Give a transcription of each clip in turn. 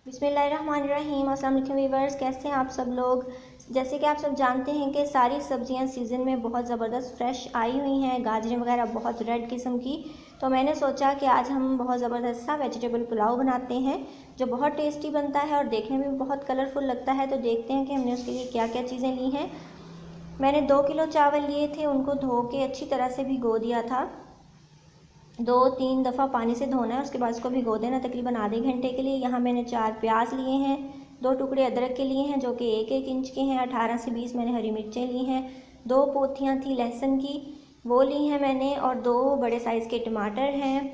बिस्मिल्लाहिर्रहमानिर्रहीम। अस्सलाम वालेकुम वीवर्स, कैसे हैं आप सब लोग। जैसे कि आप सब जानते हैं कि सारी सब्जियां सीज़न में बहुत ज़बरदस्त फ्रेश आई हुई हैं, गाजरें वगैरह बहुत रेड किस्म की। तो मैंने सोचा कि आज हम बहुत ज़बरदस्त सा वेजिटेबल पुलाव बनाते हैं जो बहुत टेस्टी बनता है और देखने में भी बहुत कलरफुल लगता है। तो देखते हैं कि हमने उसके लिए क्या क्या चीज़ें ली हैं। मैंने 2 किलो चावल लिए थे, उनको धो के अच्छी तरह से भिगो दिया था। 2-3 दफ़ा पानी से धोना है, उसके बाद इसको भिगो देना तकरीबन आधे घंटे के लिए। यहाँ मैंने 4 प्याज लिए हैं, 2 टुकड़े अदरक के लिए हैं जो कि 1-1 इंच के हैं। 18 से 20 मैंने हरी मिर्चें ली हैं। 2 पोथियाँ थी लहसुन की, वो ली हैं मैंने, और 2 बड़े साइज़ के टमाटर हैं।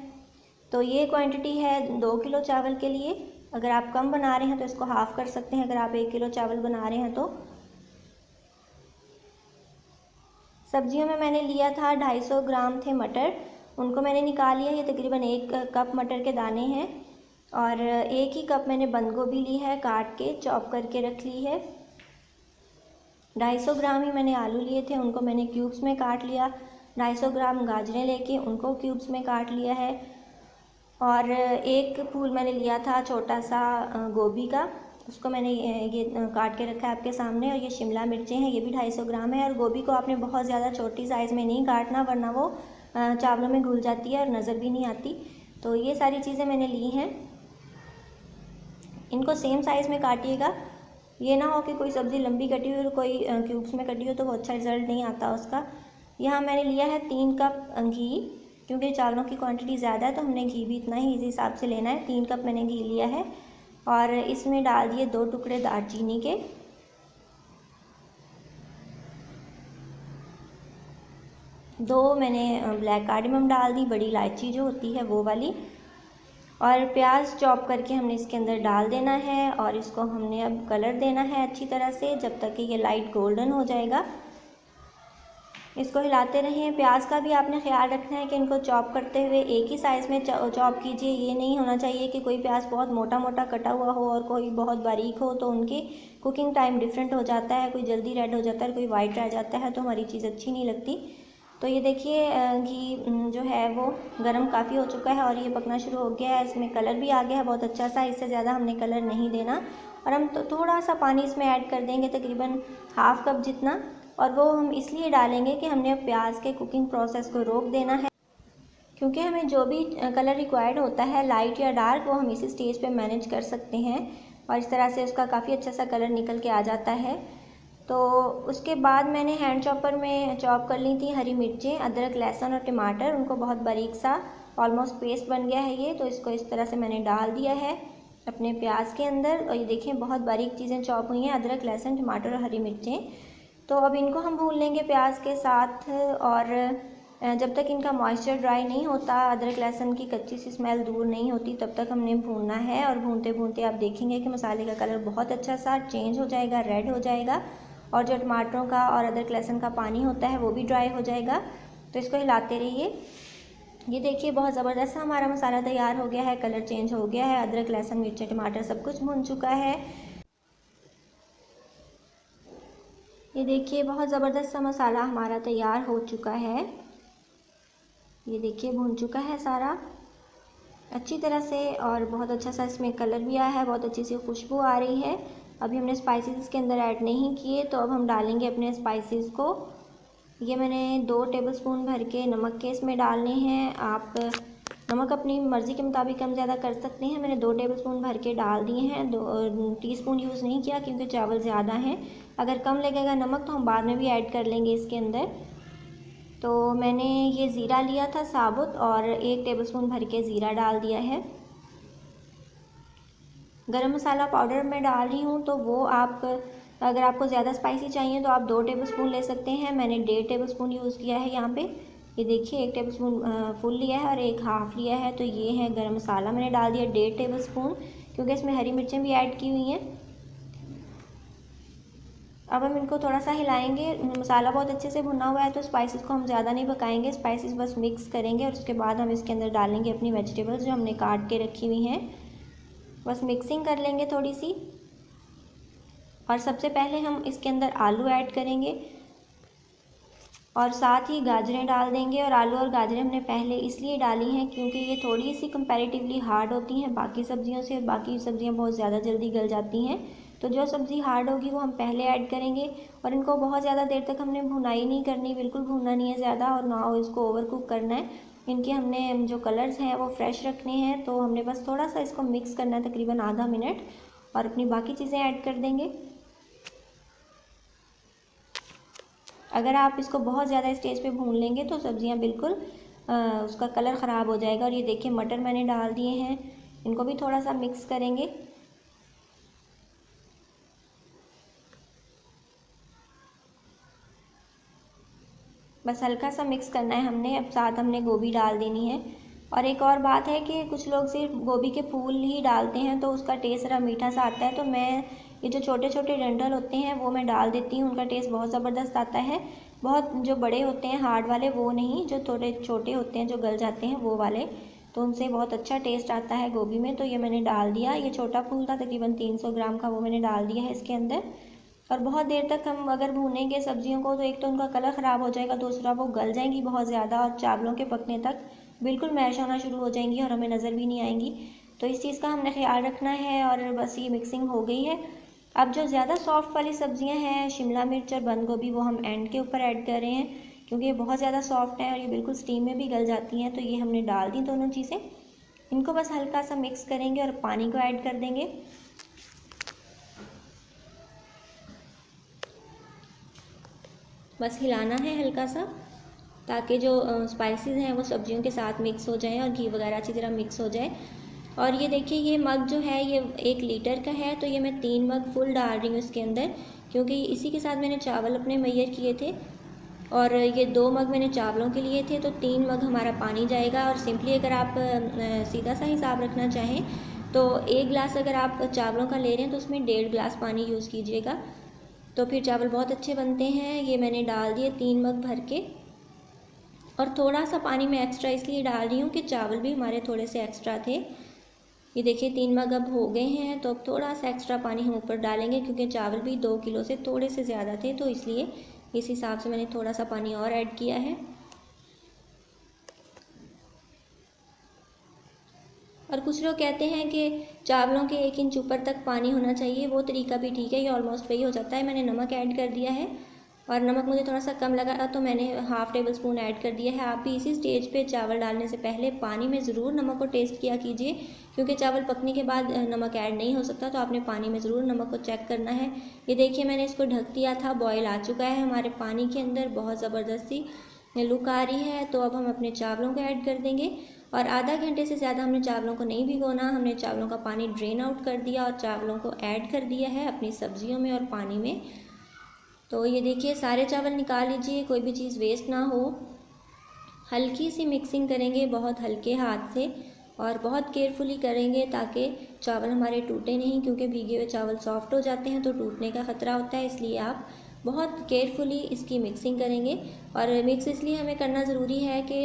तो ये क्वांटिटी है 2 किलो चावल के लिए। अगर आप कम बना रहे हैं तो इसको हाफ़ कर सकते हैं, अगर आप 1 किलो चावल बना रहे हैं तो। सब्जियों में मैंने लिया था 250 ग्राम थे मटर, उनको मैंने निकाल लिया। ये तकरीबन 1 कप मटर के दाने हैं। और 1 ही कप मैंने बंद गोभी ली है, काट के चॉप करके रख ली है। 250 ग्राम ही मैंने आलू लिए थे, उनको मैंने क्यूब्स में काट लिया। 250 ग्राम गाजरें लेके उनको क्यूब्स में काट लिया है। और 1 फूल मैंने लिया था छोटा सा गोभी का, उसको मैंने ये काट के रखा है आपके सामने। और ये शिमला मिर्चें हैं, ये भी 250 ग्राम है। और गोभी को आपने बहुत ज़्यादा छोटी साइज़ में नहीं काटना, वरना वो चावलों में घुल जाती है और नज़र भी नहीं आती। तो ये सारी चीज़ें मैंने ली हैं, इनको सेम साइज़ में काटिएगा। ये ना हो कि कोई सब्ज़ी लंबी कटी हुई और कोई क्यूब्स में कटी हो, तो वो अच्छा रिज़ल्ट नहीं आता उसका। यहाँ मैंने लिया है 3 कप घी, क्योंकि चावलों की क्वांटिटी ज़्यादा है तो हमने घी भी इतना ही इसी हिसाब से लेना है। 3 कप मैंने घी लिया है। और इसमें डाल दिए 2 टुकड़े दालचीनी के, 2 मैंने ब्लैक कार्डेमम डाल दी, बड़ी इलायची जो होती है वो वाली। और प्याज चॉप करके हमने इसके अंदर डाल देना है और इसको हमने अब कलर देना है अच्छी तरह से, जब तक कि ये लाइट गोल्डन हो जाएगा। इसको हिलाते रहें। प्याज का भी आपने ख्याल रखना है कि इनको चॉप करते हुए एक ही साइज़ में चॉप कीजिए। ये नहीं होना चाहिए कि कोई प्याज बहुत मोटा मोटा कटा हुआ हो और कोई बहुत बारीक हो, तो उनकी कुकिंग टाइम डिफरेंट हो जाता है। कोई जल्दी रेड हो जाता है, कोई वाइट रह जाता है, तो हमारी चीज़ अच्छी नहीं लगती। तो ये देखिए घी जो है वो गर्म काफ़ी हो चुका है और ये पकना शुरू हो गया है। इसमें कलर भी आ गया है बहुत अच्छा सा, इससे ज़्यादा हमने कलर नहीं देना। और हम तो थोड़ा सा पानी इसमें ऐड कर देंगे, तकरीबन हाफ़ कप जितना। और वो हम इसलिए डालेंगे कि हमने प्याज के कुकिंग प्रोसेस को रोक देना है, क्योंकि हमें जो भी कलर रिक्वायर्ड होता है लाइट या डार्क, वो हम इसी स्टेज पे मैनेज कर सकते हैं। और इस तरह से उसका काफ़ी अच्छा सा कलर निकल के आ जाता है। तो उसके बाद मैंने हैंड चॉपर में चॉप कर ली थी हरी मिर्चें, अदरक, लहसुन और टमाटर, उनको बहुत बारीक सा ऑलमोस्ट पेस्ट बन गया है ये। तो इसको इस तरह से मैंने डाल दिया है अपने प्याज के अंदर। और ये देखें बहुत बारीक चीज़ें चॉप हुई हैं, अदरक, लहसुन, टमाटर और हरी मिर्चें। तो अब इनको हम भून लेंगे प्याज के साथ। और जब तक इनका मॉइस्चर ड्राई नहीं होता, अदरक लहसुन की कच्ची सी स्मेल दूर नहीं होती, तब तक हमने भूनना है। और भूनते भूनते आप देखेंगे कि मसाले का कलर बहुत अच्छा सा चेंज हो जाएगा, रेड हो जाएगा। और जो टमाटरों का और अदरक लहसुन का पानी होता है वो भी ड्राई हो जाएगा। तो इसको हिलाते रहिए। ये देखिए बहुत ज़बरदस्त हमारा मसाला तैयार हो गया है, कलर चेंज हो गया है, अदरक लहसुन मिर्ची टमाटर सब कुछ भून चुका है। ये देखिए बहुत ज़बरदस्त सा मसाला हमारा तैयार हो चुका है। ये देखिए भून चुका है सारा अच्छी तरह से, और बहुत अच्छा सा इसमें कलर भी आया है, बहुत अच्छी सी खुशबू आ रही है। अभी हमने स्पाइसेस इसके अंदर ऐड नहीं किए, तो अब हम डालेंगे अपने स्पाइसेस को। ये मैंने 2 टेबलस्पून भर के नमक के इसमें डालने हैं। आप नमक अपनी मर्ज़ी के मुताबिक कम ज़्यादा कर सकते हैं। मैंने 2 टेबलस्पून भर के डाल दिए हैं, 2 टीस्पून यूज़ नहीं किया क्योंकि चावल ज़्यादा हैं। अगर कम लगेगा नमक तो हम बाद में भी ऐड कर लेंगे इसके अंदर। तो मैंने ये ज़ीरा लिया था साबुत, और 1 टेबलस्पून भर के ज़ीरा डाल दिया है। गरम मसाला पाउडर मैं डाल रही हूँ, तो वो आप अगर आपको ज़्यादा स्पाइसी चाहिए तो आप 2 टेबलस्पून ले सकते हैं। मैंने 1.5 टेबलस्पून यूज़ किया है यहाँ पे। ये देखिए 1 टेबलस्पून फुल लिया है और 1 हाफ़ लिया है। तो ये है गरम मसाला, मैंने डाल दिया 1.5 टेबलस्पून, क्योंकि इसमें हरी मिर्चें भी ऐड की हुई हैं। अब हम इनको थोड़ा सा हिलाएंगे। मसाला बहुत अच्छे से भुना हुआ है, तो स्पाइसेस को हम ज़्यादा नहीं पकाएंगे, स्पाइसेस बस मिक्स करेंगे। और उसके बाद हम इसके अंदर डालेंगे अपनी वेजिटेबल्स जो हमने काट के रखी हुई हैं, बस मिक्सिंग कर लेंगे थोड़ी सी। और सबसे पहले हम इसके अंदर आलू ऐड करेंगे। और साथ ही गाजरें डाल देंगे। और आलू और गाजरें हमने पहले इसलिए डाली हैं क्योंकि ये थोड़ी सी कंपैरेटिवली हार्ड होती हैं बाकी सब्जियों से। बाकी सब्जियां बहुत ज़्यादा जल्दी गल जाती हैं, तो जो सब्ज़ी हार्ड होगी वो हम पहले ऐड करेंगे। और इनको बहुत ज़्यादा देर तक हमने भुनाई नहीं करनी, बिल्कुल भूनना नहीं है ज़्यादा, और ना इसको ओवर कुक करना है। इनके हमने जो कलर्स हैं वो फ्रेश रखने हैं, तो हमने बस थोड़ा सा इसको मिक्स करना है, तकरीबन आधा मिनट, और अपनी बाकी चीज़ें ऐड कर देंगे। अगर आप इसको बहुत ज़्यादा स्टेज पे भून लेंगे तो सब्ज़ियाँ बिल्कुल उसका कलर ख़राब हो जाएगा। और ये देखिए मटर मैंने डाल दिए हैं, इनको भी थोड़ा सा मिक्स करेंगे। बस हल्का सा मिक्स करना है हमने। अब साथ हमने गोभी डाल देनी है। और एक और बात है कि कुछ लोग सिर्फ गोभी के फूल ही डालते हैं तो उसका टेस्ट ज़रा मीठा सा आता है, तो मैं ये जो छोटे छोटे डंठल होते हैं वो मैं डाल देती हूँ, उनका टेस्ट बहुत ज़बरदस्त आता है। बहुत जो बड़े होते हैं हार्ड वाले वो नहीं, जो थोड़े छोटे होते हैं जो गल जाते हैं वो वाले, तो उनसे बहुत अच्छा टेस्ट आता है गोभी में। तो ये मैंने डाल दिया। ये छोटा फूल था तकरीबन 300 ग्राम का, वो मैंने डाल दिया है इसके अंदर। और बहुत देर तक हम अगर भूनेंगे सब्जियों को तो एक तो उनका कलर ख़राब हो जाएगा, दूसरा वो गल जाएंगी बहुत ज़्यादा, और चावलों के पकने तक बिल्कुल मैश होना शुरू हो जाएंगी और हमें नज़र भी नहीं आएंगी। तो इस चीज़ का हमने ख्याल रखना है। और बस ये मिक्सिंग हो गई है। अब जो ज़्यादा सॉफ्ट वाली सब्जियां हैं, शिमला मिर्च और बंद गोभी, वो हम एंड के ऊपर ऐड कर रहे हैं क्योंकि ये बहुत ज़्यादा सॉफ्ट है और ये बिल्कुल स्टीम में भी गल जाती हैं। तो ये हमने डाल दी दोनों चीज़ें। इनको बस हल्का सा मिक्स करेंगे और पानी को ऐड कर देंगे। बस हिलाना है हल्का सा, ताकि जो स्पाइसेस हैं वो सब्जियों के साथ मिक्स हो जाएं और घी वगैरह अच्छी तरह मिक्स हो जाए। और ये देखिए ये मग जो है ये 1 लीटर का है, तो ये मैं 3 मग फुल डाल रही हूँ इसके अंदर, क्योंकि इसी के साथ मैंने चावल अपने मैयर किए थे। और ये 2 मग मैंने चावलों के लिए थे, तो 3 मग हमारा पानी जाएगा। और सिंपली अगर आप सीधा सा हिसाब रखना चाहें तो 1 गिलास अगर आप चावलों का ले रहे हैं तो उसमें 1.5 गिलास पानी यूज़ कीजिएगा, तो फिर चावल बहुत अच्छे बनते हैं। ये मैंने डाल दिए 3 मग भर के। और थोड़ा सा पानी मैं एक्स्ट्रा इसलिए डाल रही हूँ कि चावल भी हमारे थोड़े से एक्स्ट्रा थे। ये देखिए 3 मग अब हो गए हैं, तो अब थोड़ा सा एक्स्ट्रा पानी हम ऊपर डालेंगे क्योंकि चावल भी 2 किलो से थोड़े से ज़्यादा थे, तो इसलिए इस हिसाब से मैंने थोड़ा सा पानी और ऐड किया है। और कुछ लोग कहते हैं कि चावलों के 1 इंच ऊपर तक पानी होना चाहिए, वो तरीका भी ठीक है, ये ऑलमोस्ट वही हो जाता है। मैंने नमक ऐड कर दिया है, और नमक मुझे थोड़ा सा कम लगा तो मैंने हाफ़ टेबल स्पून ऐड कर दिया है। आप भी इसी स्टेज पे चावल डालने से पहले पानी में ज़रूर नमक को टेस्ट किया कीजिए, क्योंकि चावल पकने के बाद नमक ऐड नहीं हो सकता, तो आपने पानी में ज़रूर नमक को चेक करना है। ये देखिए मैंने इसको ढक दिया था, बॉयल आ चुका है हमारे पानी के अंदर, बहुत ज़बरदस्त सी लुक आ रही है। तो अब हम अपने चावलों को ऐड कर देंगे। और आधा घंटे से ज़्यादा हमने चावलों को नहीं भिगोना, हमने चावलों का पानी ड्रेन आउट कर दिया और चावलों को ऐड कर दिया है अपनी सब्जियों में और पानी में। तो ये देखिए सारे चावल निकाल लीजिए, कोई भी चीज़ वेस्ट ना हो। हल्की सी मिक्सिंग करेंगे बहुत हल्के हाथ से, और बहुत केयरफुली करेंगे ताकि चावल हमारे टूटे नहीं, क्योंकि भीगे हुए चावल सॉफ्ट हो जाते हैं तो टूटने का ख़तरा होता है। इसलिए आप बहुत केयरफुली इसकी मिक्सिंग करेंगे। और मिक्स इसलिए हमें करना ज़रूरी है कि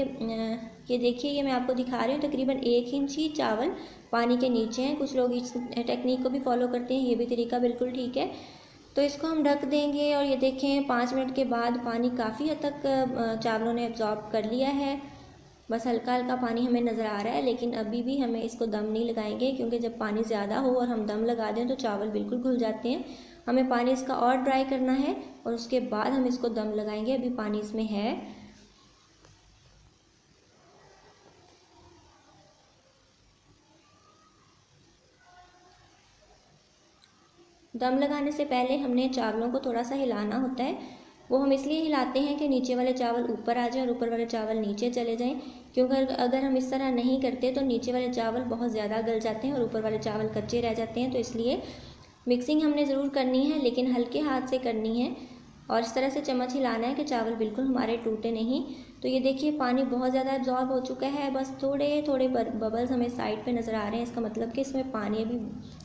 ये देखिए ये मैं आपको दिखा रही हूँ, तकरीबन 1 इंच ही चावल पानी के नीचे हैं। कुछ लोग इस टेक्निक को भी फॉलो करते हैं, ये भी तरीका बिल्कुल ठीक है। तो इसको हम ढक देंगे। और ये देखें 5 मिनट के बाद पानी काफ़ी हद तक चावलों ने एब्जॉर्ब कर लिया है। बस हल्का हल्का पानी हमें नज़र आ रहा है, लेकिन अभी भी हमें इसको दम नहीं लगाएंगे, क्योंकि जब पानी ज़्यादा हो और हम दम लगा दें तो चावल बिल्कुल घुल जाते हैं। हमें पानी इसका और ड्राई करना है और उसके बाद हम इसको दम लगाएंगे। अभी पानी इसमें है। दम लगाने से पहले हमने चावलों को थोड़ा सा हिलाना होता है। वो हम इसलिए हिलाते हैं कि नीचे वाले चावल ऊपर आ जाएं और ऊपर वाले चावल नीचे चले जाएं, क्योंकि अगर हम इस तरह नहीं करते तो नीचे वाले चावल बहुत ज़्यादा गल जाते हैं और ऊपर वाले चावल कच्चे रह जाते हैं। तो इसलिए मिक्सिंग हमने ज़रूर करनी है, लेकिन हल्के हाथ से करनी है, और इस तरह से चम्मच हिलाना है कि चावल बिल्कुल हमारे टूटे नहीं। तो ये देखिए पानी बहुत ज़्यादा एब्जॉर्ब हो चुका है, बस थोड़े थोड़े बबल्स हमें साइड पे नज़र आ रहे हैं, इसका मतलब कि इसमें पानी अभी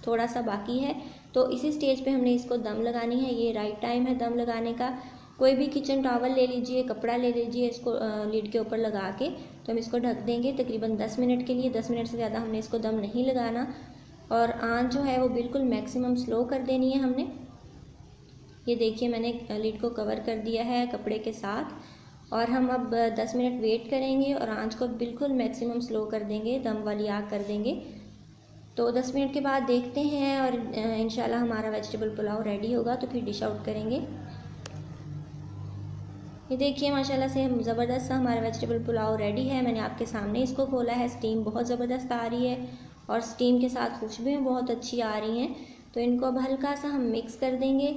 थोड़ा सा बाकी है। तो इसी स्टेज पे हमने इसको दम लगानी है, ये राइट टाइम है दम लगाने का। कोई भी किचन टॉवल ले लीजिए, कपड़ा ले लीजिए, इसको लीड के ऊपर लगा के तो हम इसको ढक देंगे तकरीबन 10 मिनट के लिए। 10 मिनट से ज़्यादा हमने इसको दम नहीं लगाना, और आंच जो है वो बिल्कुल मैक्सिमम स्लो कर देनी है हमने। ये देखिए मैंने लीड को कवर कर दिया है कपड़े के साथ, और हम अब 10 मिनट वेट करेंगे और आंच को बिल्कुल मैक्सिमम स्लो कर देंगे, दम वाली आग कर देंगे। तो 10 मिनट के बाद देखते हैं और इंशाल्लाह हमारा वेजिटेबल पुलाव रेडी होगा तो फिर डिश आउट करेंगे। ये देखिए माशाल्लाह से ज़बरदस्त सा हमारा वेजिटेबल पुलाव रेडी है। मैंने आपके सामने इसको खोला है, स्टीम बहुत ज़बरदस्त आ रही है और स्टीम के साथ खुशबुएं बहुत अच्छी आ रही हैं। तो इनको अब हल्का सा हम मिक्स कर देंगे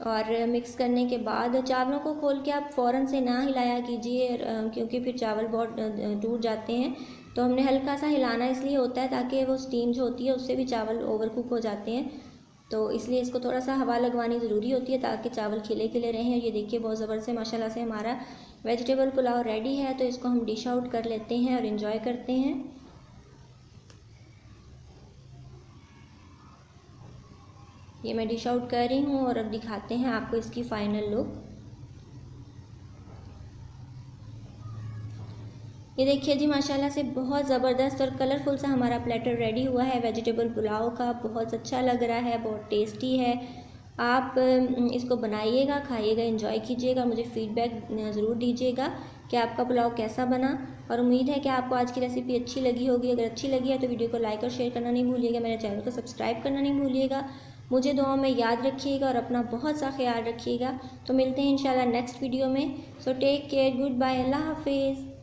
और मिक्स करने के बाद चावलों को खोल के आप फ़ौरन से ना हिलाया कीजिए, क्योंकि फिर चावल बहुत टूट जाते हैं। तो हमने हल्का सा हिलाना इसलिए होता है ताकि वो स्टीम जो होती है उससे भी चावल ओवर कुक हो जाते हैं, तो इसलिए इसको थोड़ा सा हवा लगवानी ज़रूरी होती है ताकि चावल खिले खिले रहें। ये देखिए बहुत ज़बरदस्त माशाल्लाह से हमारा वेजिटेबल पुलाव रेडी है। तो इसको हम डिश आउट कर लेते हैं और इन्जॉय करते हैं। ये मैं डिश आउट कर रही हूँ और अब दिखाते हैं आपको इसकी फ़ाइनल लुक। ये देखिए जी माशाल्लाह से बहुत ज़बरदस्त और कलरफुल सा हमारा प्लेटर रेडी हुआ है वेजिटेबल पुलाव का। बहुत अच्छा लग रहा है, बहुत टेस्टी है। आप इसको बनाइएगा, खाइएगा, एंजॉय कीजिएगा, मुझे फ़ीडबैक ज़रूर दीजिएगा कि आपका पुलाव कैसा बना। और उम्मीद है कि आपको आज की रेसिपी अच्छी लगी होगी। अगर अच्छी लगी है तो वीडियो को लाइक और शेयर करना नहीं भूलिएगा, मेरे चैनल को सब्सक्राइब करना नहीं भूलिएगा। मुझे दुआओं में याद रखिएगा और अपना बहुत सा ख्याल रखिएगा। तो मिलते हैं इंशाल्लाह नेक्स्ट वीडियो में। So take care, good bye, अल्लाह हाफिज़।